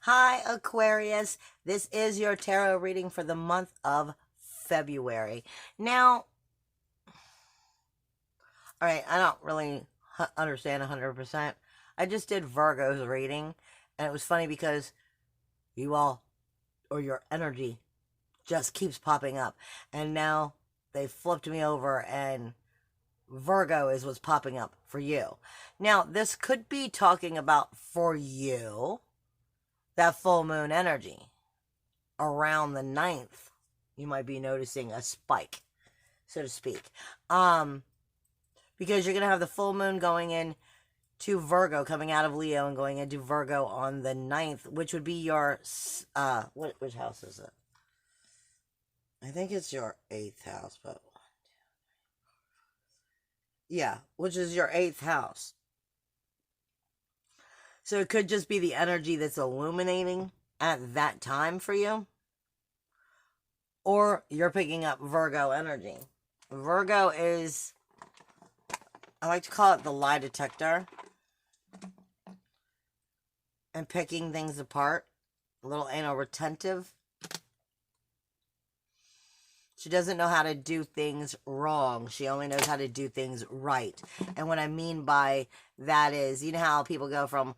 Hi, Aquarius. This is your tarot reading for the month of February. Now, all right, I don't really understand 100%. I just did Virgo's reading, and it was funny because you all, or your energy, just keeps popping up. And now they flipped me over, and Virgo is what's popping up for you. Now, this could be talking about for you that full moon energy. Around the 9th, you might be noticing a spike, so to speak. Because you're going to have the full moon going in to Virgo, coming out of Leo and going into Virgo on the 9th, which would be your, which house is it? I think it's your 8th house, but yeah, which is your 8th house. So it could just be the energy that's illuminating at that time for you. Or you're picking up Virgo energy. Virgo is, I like to call it the lie detector. And picking things apart. A little anal retentive. She doesn't know how to do things wrong. She only knows how to do things right. And what I mean by that is, you know how people go from,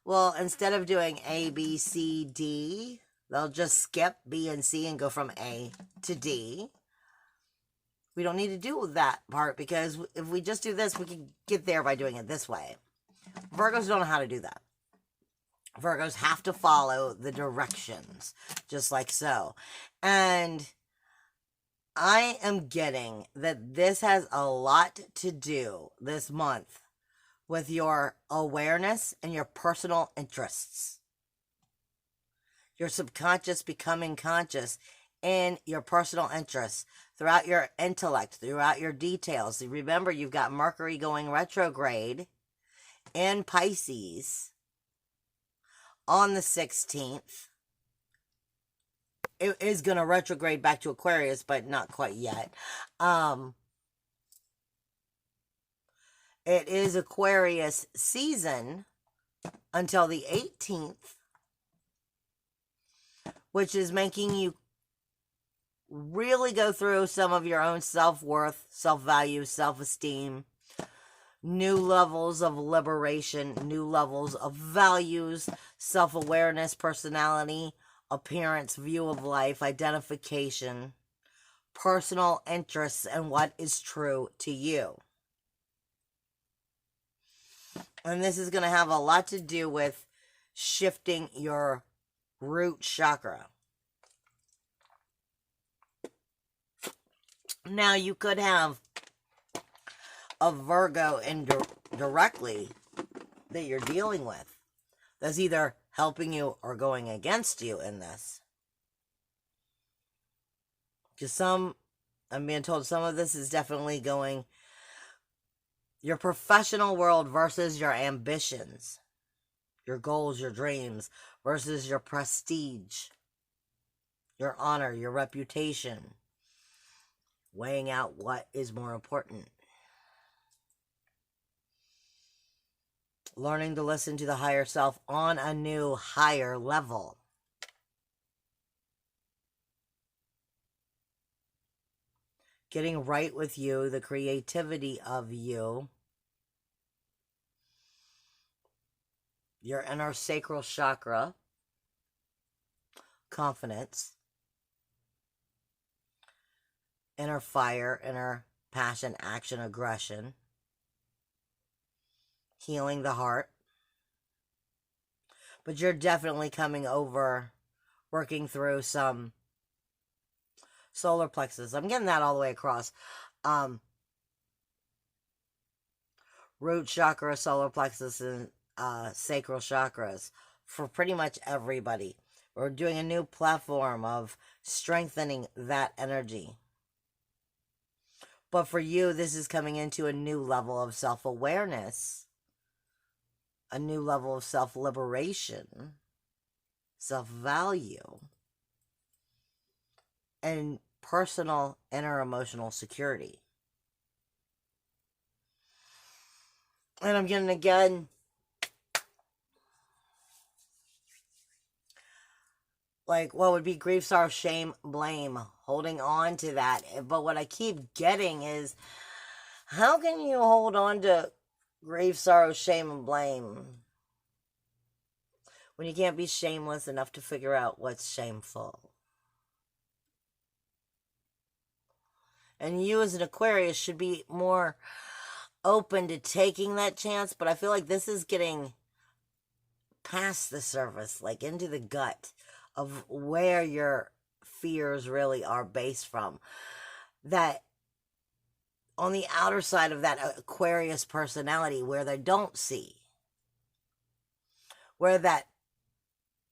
well, instead of doing A, B, C, D, they'll just skip B and C and go from A to D. We don't need to do that part because if we just do this, we can get there by doing it this way. Virgos don't know how to do that. Virgos have to follow the directions, just like so. And I am getting that this has a lot to do this month with your awareness and your personal interests. Your subconscious becoming conscious in your personal interests throughout your intellect, throughout your details. Remember, you've got Mercury going retrograde in Pisces on the 16th. It is going to retrograde back to Aquarius, but not quite yet. It is Aquarius season until the 18th, which is making you really go through some of your own self-worth, self-value, self-esteem, new levels of liberation, new levels of values, self-awareness, personality, appearance, view of life, identification, personal interests, and what is true to you. And this is going to have a lot to do with shifting your root chakra. Now, you could have a Virgo indirectly that you're dealing with that's either helping you or going against you in this. Because I'm being told some of this is definitely going your professional world versus your ambitions, your goals, your dreams, versus your prestige, your honor, your reputation. Weighing out what is more important. Learning to listen to the higher self on a new, higher level. Getting right with you, the creativity of you. Your inner sacral chakra. Confidence. Inner fire, inner passion, action, aggression. Healing the heart. But you're definitely coming over, working through some solar plexus. I'm getting that all the way across. Root chakra, solar plexus, and sacral chakras for pretty much everybody. We're doing a new platform of strengthening that energy. But for you, this is coming into a new level of self-awareness, a new level of self-liberation, self-value, and personal inner emotional security. And I'm getting again like what would be grief, sorrow, shame, blame, holding on to that. But what I keep getting is, how can you hold on to grief, sorrow, shame, and blame when you can't be shameless enough to figure out what's shameful? And you as an Aquarius should be more open to taking that chance, but I feel like this is getting past the surface, like into the gut of where your fears really are based from. That on the outer side of that Aquarius personality, where they don't see, where that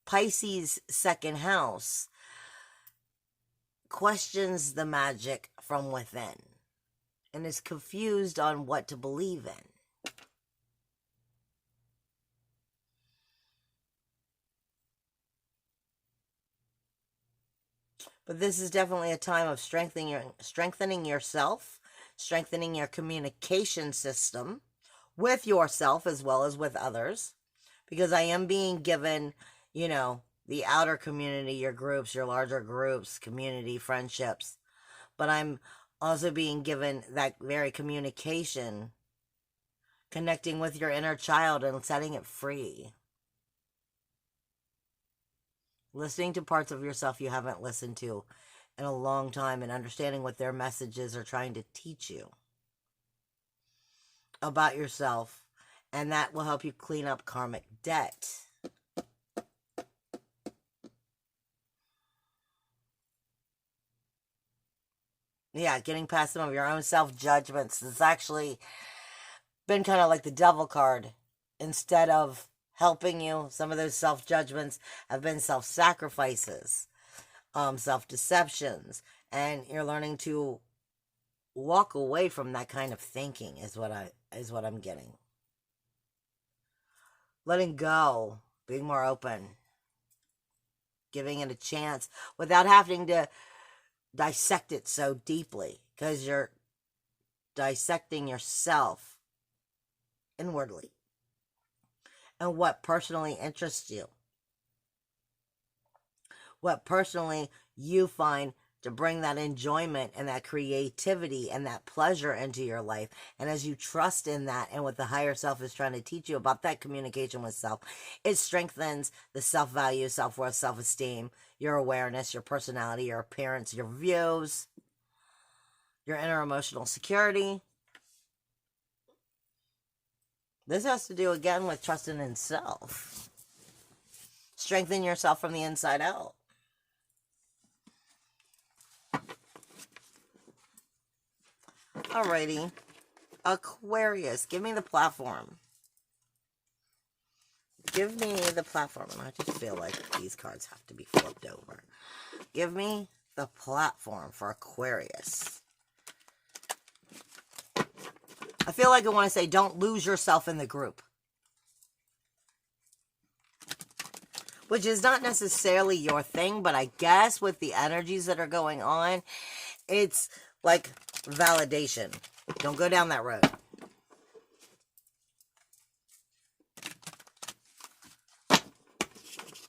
Pisces second house questions the magic from within and is confused on what to believe in. But this is definitely a time of strengthening yourself, strengthening your communication system with yourself as well as with others. Because I am being given, the outer community, your groups, your larger groups, community, friendships. But I'm also being given that very communication, connecting with your inner child and setting it free. Listening to parts of yourself you haven't listened to in a long time and understanding what their messages are trying to teach you about yourself. And that will help you clean up karmic debt. Yeah, getting past some of your own self-judgments. It's actually been kind of like the devil card. Instead of helping you, some of those self-judgments have been self-sacrifices, self-deceptions. And you're learning to walk away from that kind of thinking is what I'm getting. Letting go, being more open, giving it a chance without having to dissect it so deeply, because you're dissecting yourself inwardly and what personally interests you, what personally you find to bring that enjoyment and that creativity and that pleasure into your life. And as you trust in that and what the higher self is trying to teach you about that communication with self, it strengthens the self-value, self-worth, self-esteem, your awareness, your personality, your appearance, your views, your inner emotional security. This has to do, again, with trusting in self. Strengthen yourself from the inside out. Alrighty. Aquarius, give me the platform. Give me the platform. And I just feel like these cards have to be flipped over. Give me the platform for Aquarius. I feel like I want to say, don't lose yourself in the group. Which is not necessarily your thing, but I guess with the energies that are going on, it's like validation. Don't go down that road.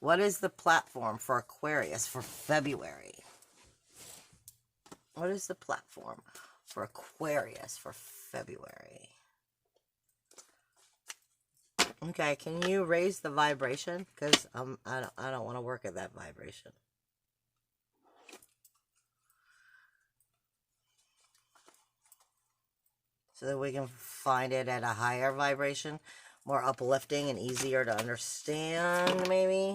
What is the platform for Aquarius for February? What is the platform for Aquarius for February? Okay, can you raise the vibration? Because I don't want to work at that vibration. So that we can find it at a higher vibration, more uplifting and easier to understand, maybe.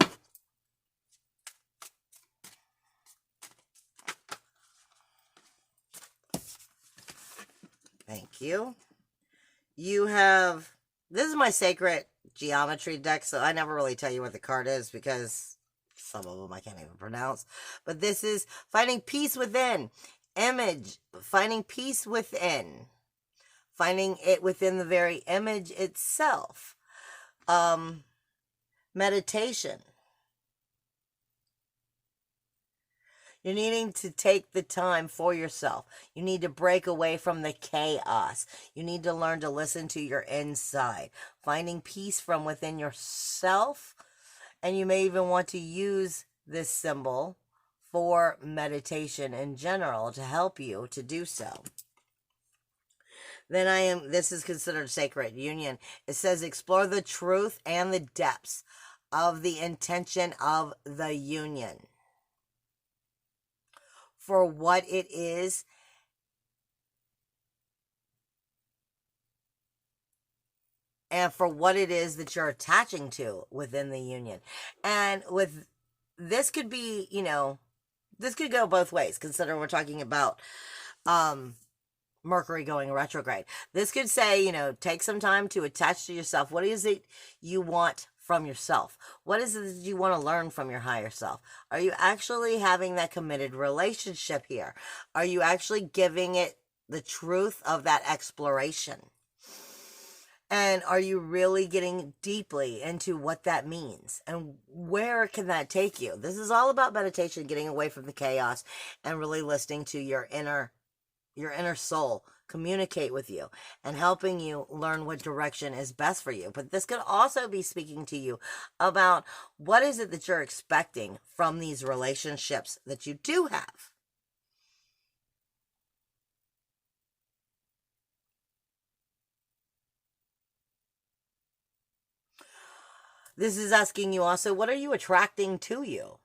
Thank you. You have, this is my sacred geometry deck, so I never really tell you what the card is because some of them I can't even pronounce. But this is finding peace within. Image, finding peace within. Finding it within the very image itself. Meditation. You're needing to take the time for yourself. You need to break away from the chaos. You need to learn to listen to your inside. Finding peace from within yourself. And you may even want to use this symbol for meditation in general to help you to do so. Then this is considered sacred union. It says explore the truth and the depths of the intention of the union for what it is and for what it is that you're attaching to within the union. And with this could be, this could go both ways. Consider we're talking about Mercury going retrograde. This could say, take some time to attach to yourself. What is it you want from yourself? What is it that you want to learn from your higher self? Are you actually having that committed relationship here? Are you actually giving it the truth of that exploration? And are you really getting deeply into what that means? And where can that take you? This is all about meditation, getting away from the chaos and really listening to your inner soul communicate with you and helping you learn what direction is best for you. But this could also be speaking to you about what is it that you're expecting from these relationships that you do have. This is asking you also, what are you attracting to you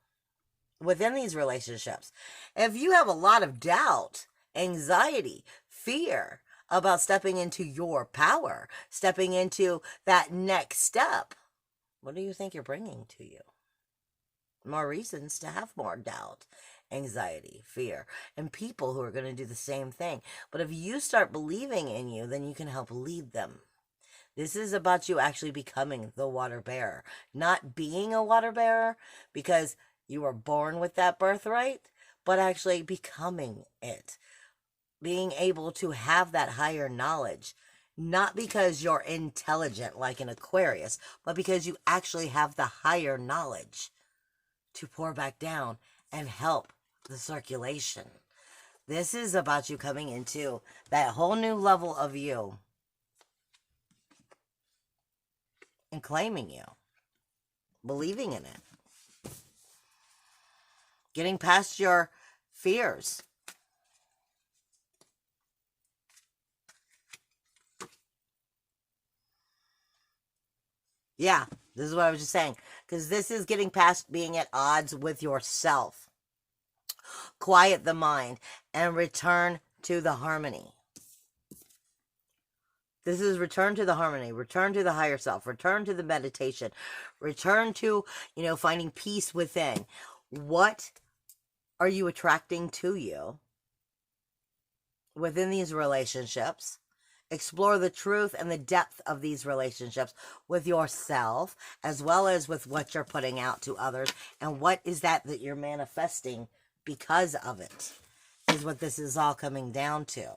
within these relationships? If you have a lot of doubt, anxiety, fear about stepping into your power, stepping into that next step, what do you think you're bringing to you? More reasons to have more doubt, anxiety, fear, and people who are going to do the same thing. But if you start believing in you, then you can help lead them. This is about you actually becoming the water bearer, not being a water bearer because you were born with that birthright, but actually becoming it. Being able to have that higher knowledge, not because you're intelligent like an Aquarius, but because you actually have the higher knowledge to pour back down and help the circulation. This is about you coming into that whole new level of you and claiming you, believing in it, getting past your fears. Yeah, this is what I was just saying. Because this is getting past being at odds with yourself. Quiet the mind and return to the harmony. This is return to the harmony, return to the higher self, return to the meditation, return to, finding peace within. What are you attracting to you within these relationships? Explore the truth and the depth of these relationships with yourself, as well as with what you're putting out to others. And what is that you're manifesting because of it, is what this is all coming down to.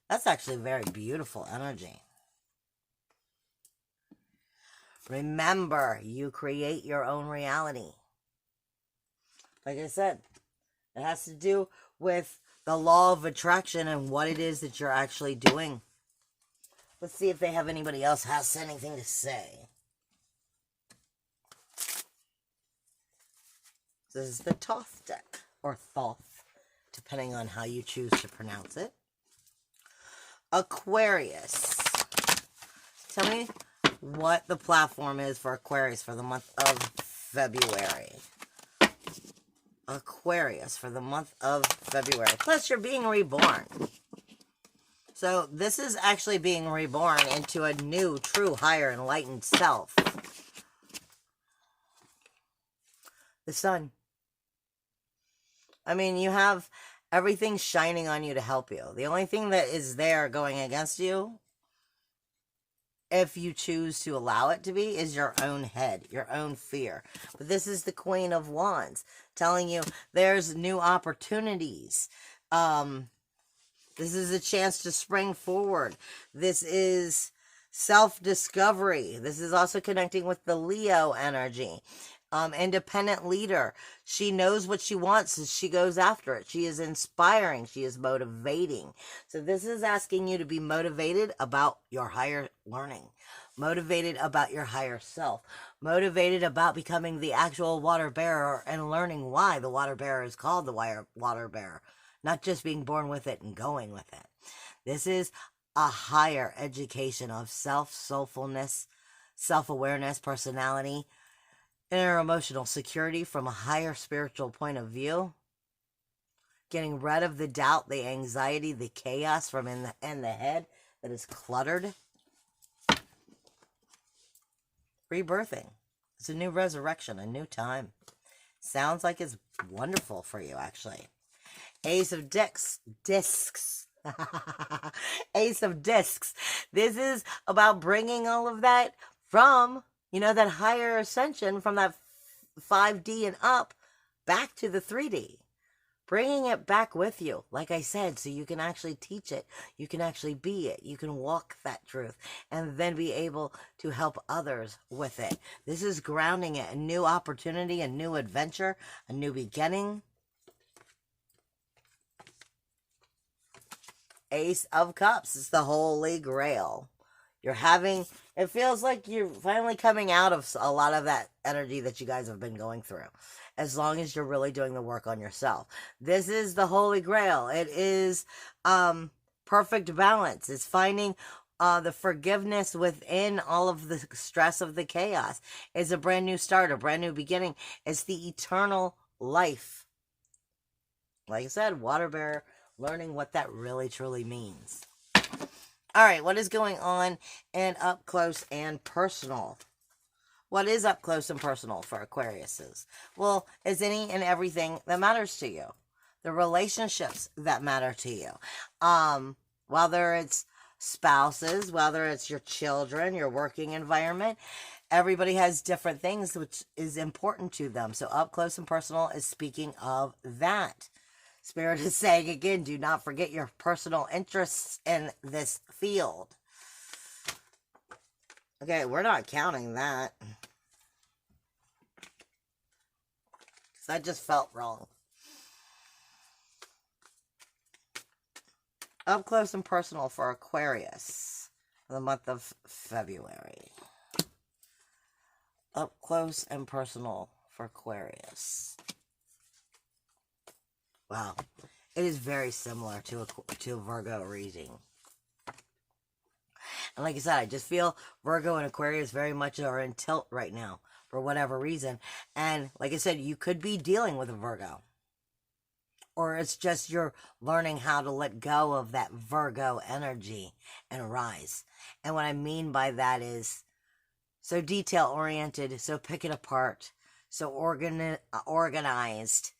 That's actually very beautiful energy. Remember, you create your own reality. Like I said, it has to do with the law of attraction and what it is that you're actually doing. Let's see if they have anybody else has anything to say. This is the Thoth deck, or Thoth, depending on how you choose to pronounce it. Aquarius. Tell me what the platform is for Aquarius for the month of February. Aquarius for the month of February. Plus, you're being reborn. So, this is actually being reborn into a new, true, higher, enlightened self. The sun. I mean, you have everything shining on you to help you. The only thing that is there going against you, if you choose to allow it to be, is your own head, your own fear. But this is the Queen of Wands telling you there's new opportunities. This is a chance to spring forward. This is self-discovery. This is also connecting with the Leo energy. Independent leader. She knows what she wants and she goes after it. She is inspiring. She is motivating. So this is asking you to be motivated about your higher learning, motivated about your higher self, motivated about becoming the actual water bearer and learning why the water bearer is called the water bearer, not just being born with it and going with it. This is a higher education of self, soulfulness, self-awareness, personality, inner emotional security from a higher spiritual point of view. Getting rid of the doubt, the anxiety, the chaos from in the head that is cluttered. Rebirthing. It's a new resurrection, a new time. Sounds like it's wonderful for you, actually. Ace of discs. Ace of discs. This is about bringing all of that from, that higher ascension, from that 5D and up, back to the 3D. Bringing it back with you, like I said, so you can actually teach it. You can actually be it. You can walk that truth and then be able to help others with it. This is grounding it, a new opportunity, a new adventure, a new beginning. Ace of Cups is the Holy Grail. It feels like you're finally coming out of a lot of that energy that you guys have been going through, as long as you're really doing the work on yourself. This is the Holy Grail. It is perfect balance. It's finding the forgiveness within all of the stress of the chaos. It's a brand new start, a brand new beginning. It's the eternal life. Like I said, water bearer, learning what that really truly means. All right, what is going on in up close and personal? What is up close and personal for Aquariuses? Well, it's any and everything that matters to you. The relationships that matter to you. Whether it's spouses, whether it's your children, your working environment, everybody has different things which is important to them. So up close and personal is speaking of that. Spirit is saying again, do not forget your personal interests in this field. Okay, we're not counting that. Because that just felt wrong. Up close and personal for Aquarius for the month of February. Up close and personal for Aquarius. Wow. It is very similar to a Virgo reading. And like I said, I just feel Virgo and Aquarius very much are in tilt right now for whatever reason. And like I said, you could be dealing with a Virgo. Or it's just you're learning how to let go of that Virgo energy and rise. And what I mean by that is so detail-oriented, so pick it apart, so organized.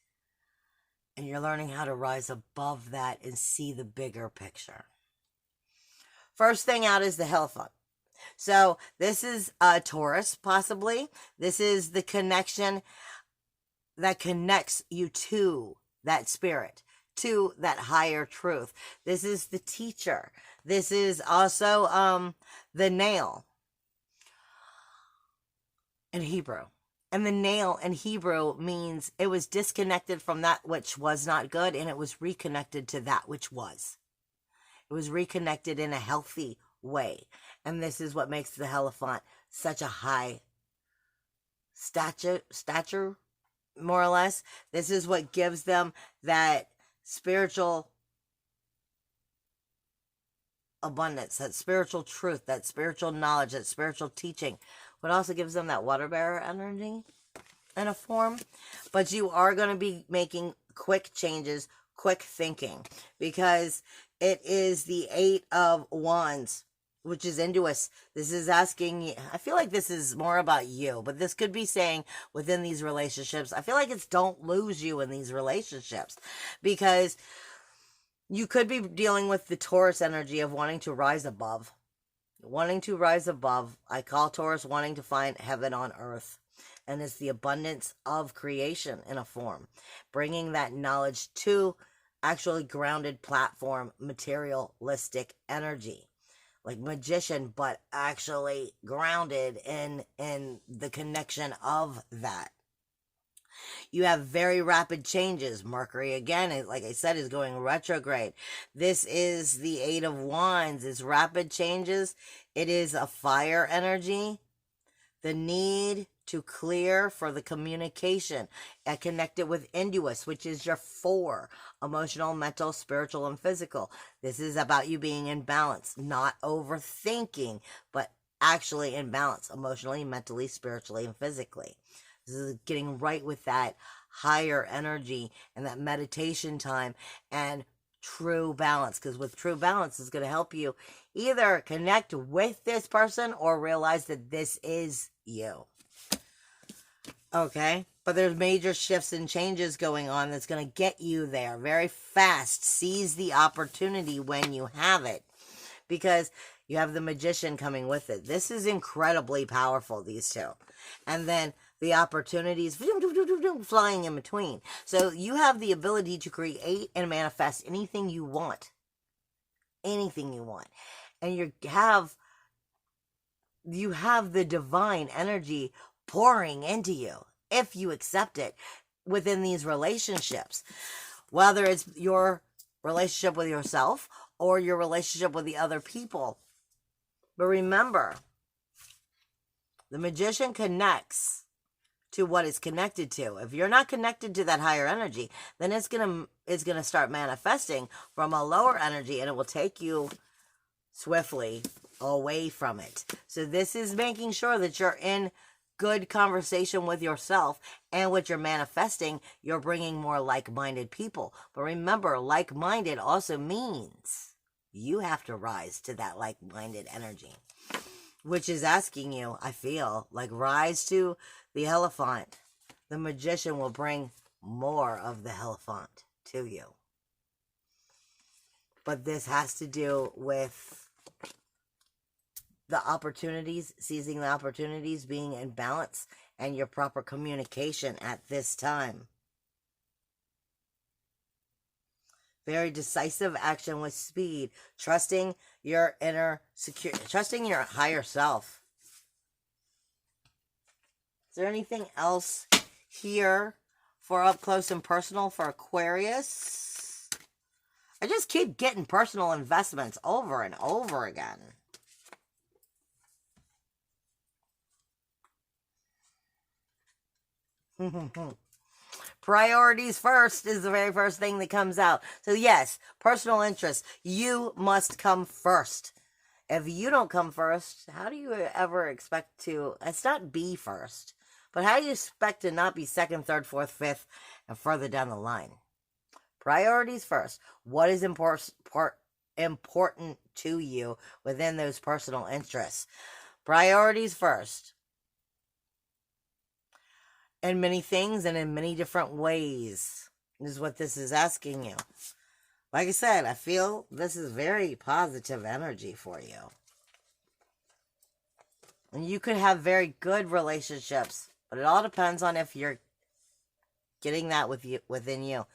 And you're learning how to rise above that and see the bigger picture. First thing out is the Hierophant. So this is Taurus, possibly. This is the connection that connects you to that spirit, to that higher truth. This is the teacher. This is also the nail in Hebrew. And the nail in Hebrew means it was disconnected from that which was not good, and it was reconnected to that which was. It was reconnected in a healthy way. And this is what makes the Hierophant such a high stature, more or less. This is what gives them that spiritual abundance, that spiritual truth, that spiritual knowledge, that spiritual teaching. What also gives them that water bearer energy in a form. But you are going to be making quick changes, quick thinking, because it is the 8 of Wands, which is Induous. This is asking, I feel like this is more about you, but this could be saying within these relationships, I feel like it's don't lose you in these relationships, because you could be dealing with the Taurus energy of wanting to rise above. Wanting to rise above. I call Taurus wanting to find heaven on earth. And it's the abundance of creation in a form. Bringing that knowledge to actually grounded platform, materialistic energy. Like magician, but actually grounded in the connection of that You have very rapid changes. Mercury, again, like I said, is going retrograde. This is the Eight of Wands. It's rapid changes. It is a fire energy. The need to clear for the communication and connect it with Induous, which is your four: emotional, mental, spiritual, and physical. This is about you being in balance, not overthinking, but actually in balance emotionally, mentally, spiritually, and physically. This is getting right with that higher energy and that meditation time and true balance, because with true balance is going to help you either connect with this person or realize that this is you. Okay? But there's major shifts and changes going on that's going to get you there very fast. Seize the opportunity when you have it, because you have the Magician coming with it. This is incredibly powerful, these two. And then the opportunities flying in between. So you have the ability to create and manifest anything you want. Anything you want. And you have the divine energy pouring into you if you accept it within these relationships. Whether it's your relationship with yourself or your relationship with the other people. But remember, the Magician connects to what it's connected to. If you're not connected to that higher energy, then it's gonna start manifesting from a lower energy, and it will take you swiftly away from it. So this is making sure that you're in good conversation with yourself, and what you're manifesting, you're bringing more like-minded people. But remember, like-minded also means you have to rise to that like-minded energy, which is asking you, I feel, like, rise to the elephant. The Magician will bring more of the elephant to you. But this has to do with the opportunities, seizing the opportunities, being in balance, and your proper communication at this time. Very decisive action with speed. Trusting your inner security. Trusting your higher self. Is there anything else here for up close and personal for Aquarius? I just keep getting personal investments over and over again. Priorities first is the very first thing that comes out. So yes, personal interest. You must come first. If you don't come first, how do you ever expect to, it's not be first, but how do you expect to not be second, third, fourth, fifth, and further down the line? Priorities first. What is important to you within those personal interests? Priorities first. In many things and in many different ways is what this is asking you. Like I said, I feel this is very positive energy for you. And you could have very good relationships, but it all depends on if you're getting that within you.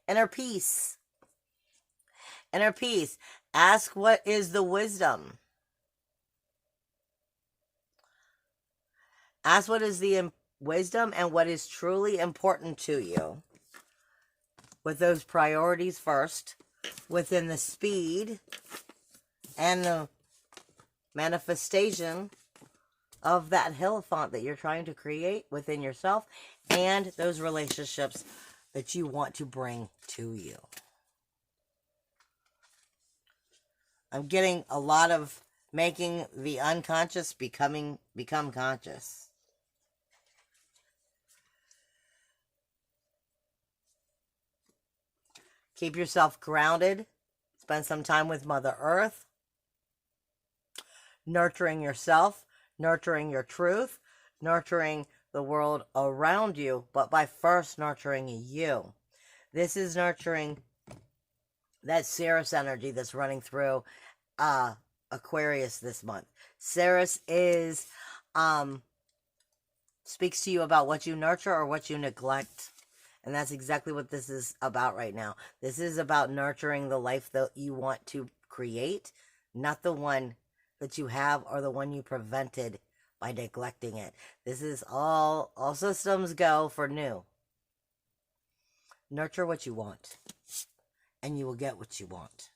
Inner peace. Inner peace. Ask what is the wisdom. Ask what is the wisdom and what is truly important to you. With those priorities first. Within the speed and the manifestation of that elephant that you're trying to create within yourself, and those relationships that you want to bring to you. I'm getting a lot of making the unconscious become conscious. Keep yourself grounded. Spend some time with Mother Earth. Nurturing yourself, nurturing your truth, nurturing the world around you, but by first nurturing you. This is nurturing that Ceres energy that's running through Aquarius this month. Ceres is speaks to you about what you nurture or what you neglect. And that's exactly what this is about right now. This is about nurturing the life that you want to create, not the one that you have or the one you prevented by neglecting it. This is all systems go for new. Nurture what you want, and you will get what you want.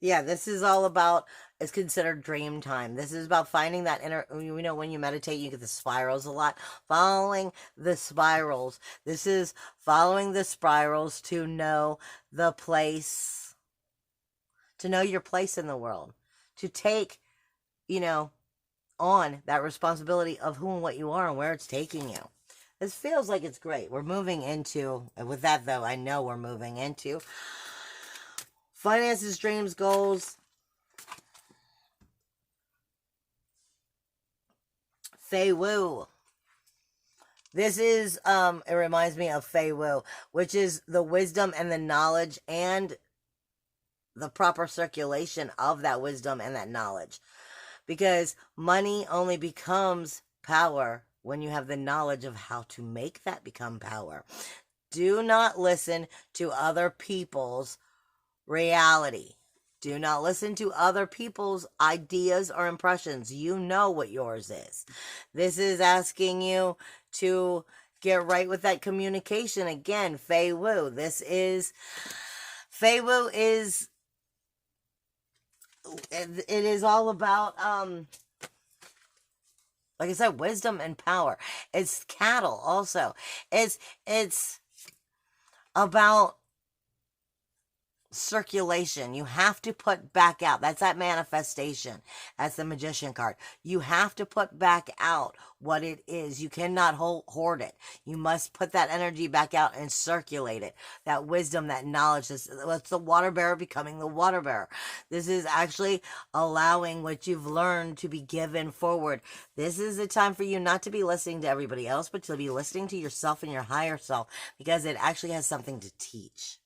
Yeah, this is all about, it's considered dream time. This is about finding that inner, you know, when you meditate, you get the spirals a lot. Following the spirals. This is following the spirals to know the place, to know your place in the world, to take, you know, on that responsibility of who and what you are and where it's taking you. This feels like it's great. We're moving into, with that though, I know we're moving into finances, dreams, goals. Fei Wu. This is, it reminds me of Fei Wu, which is the wisdom and the knowledge and the proper circulation of that wisdom and that knowledge. Because money only becomes power when you have the knowledge of how to make that become power. Do not listen to other people's reality. Do not listen to other people's ideas or impressions. You know what yours is. This is asking you to get right with that communication. Again, Fei Wu. Fei Wu is, it is all about, like I said, wisdom and power. It's cattle also. It's about circulation. You have to put back out. That's that manifestation. That's the Magician card. You have to put back out what it is. You cannot hoard it. You must put that energy back out and circulate it. That wisdom, that knowledge. It's the water bearer becoming the water bearer. This is actually allowing what you've learned to be given forward. This is the time for you not to be listening to everybody else, but to be listening to yourself and your higher self, because it actually has something to teach.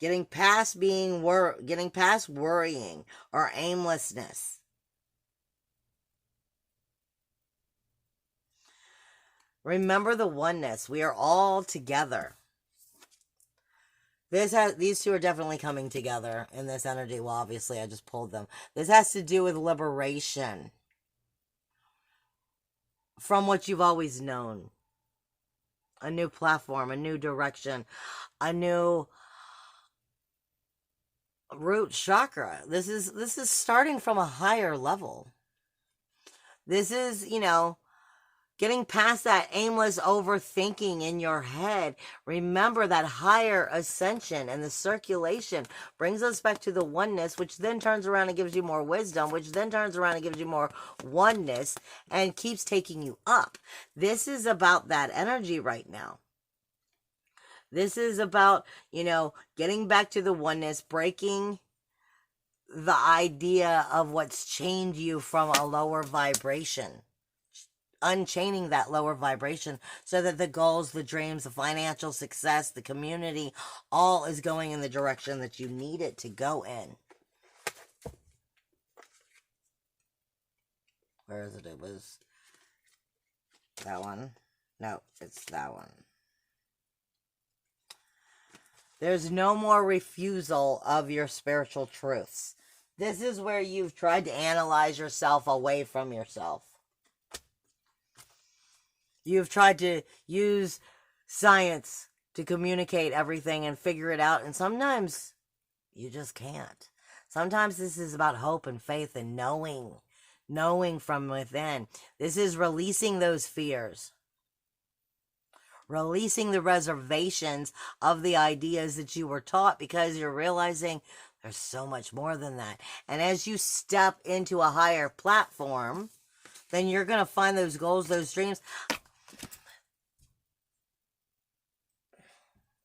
Getting past worrying or aimlessness. Remember the oneness. We are all together. These two are definitely coming together in this energy. Well, obviously, I just pulled them. This has to do with liberation from what you've always known. A new platform, a new direction, a new root chakra. This is starting from a higher level. This is, getting past that aimless overthinking in your head. Remember that higher ascension and the circulation brings us back to the oneness, which then turns around and gives you more wisdom, which then turns around and gives you more oneness and keeps taking you up. This is about that energy right now. This is about, getting back to the oneness, breaking the idea of what's chained you from a lower vibration. Unchaining that lower vibration so that the goals, the dreams, the financial success, the community, all is going in the direction that you need it to go in. Where is it? It was that one. No, it's that one. There's no more refusal of your spiritual truths. This is where you've tried to analyze yourself away from yourself. You've tried to use science to communicate everything and figure it out, and sometimes you just can't. Sometimes this is about hope and faith and knowing from within. This is releasing those fears. Releasing the reservations of the ideas that you were taught, because you're realizing there's so much more than that. And as you step into a higher platform, then you're going to find those goals, those dreams.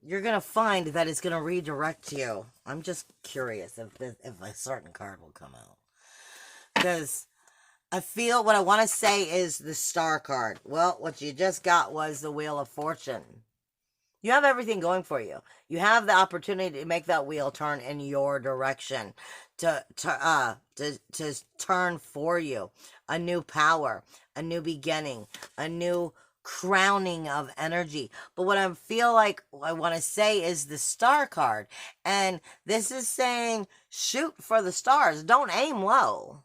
You're going to find that it's going to redirect you. I'm just curious if a certain card will come out. Because I feel what I want to say is the Star card. Well, what you just got was the Wheel of Fortune. You have everything going for you. You have the opportunity to make that wheel turn in your direction, to turn for you. A new power, a new beginning, a new crowning of energy. But what I feel like I want to say is the star card. And this is saying shoot for the stars. Don't aim low.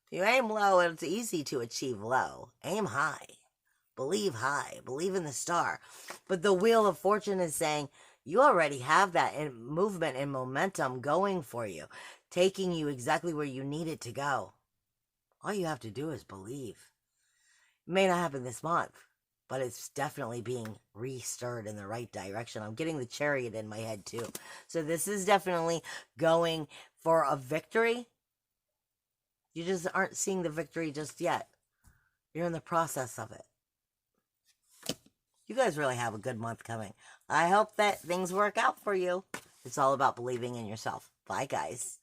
If you aim low, it's easy to achieve low. Aim high. Believe high. Believe in the star. But the Wheel of Fortune is saying you already have that movement and momentum going for you, taking you exactly where you need it to go. All you have to do is believe. It may not happen this month, but it's definitely being re-stirred in the right direction. I'm getting the Chariot in my head too. So this is definitely going for a victory. You just aren't seeing the victory just yet. You're in the process of it. You guys really have a good month coming. I hope that things work out for you. It's all about believing in yourself. Bye, guys.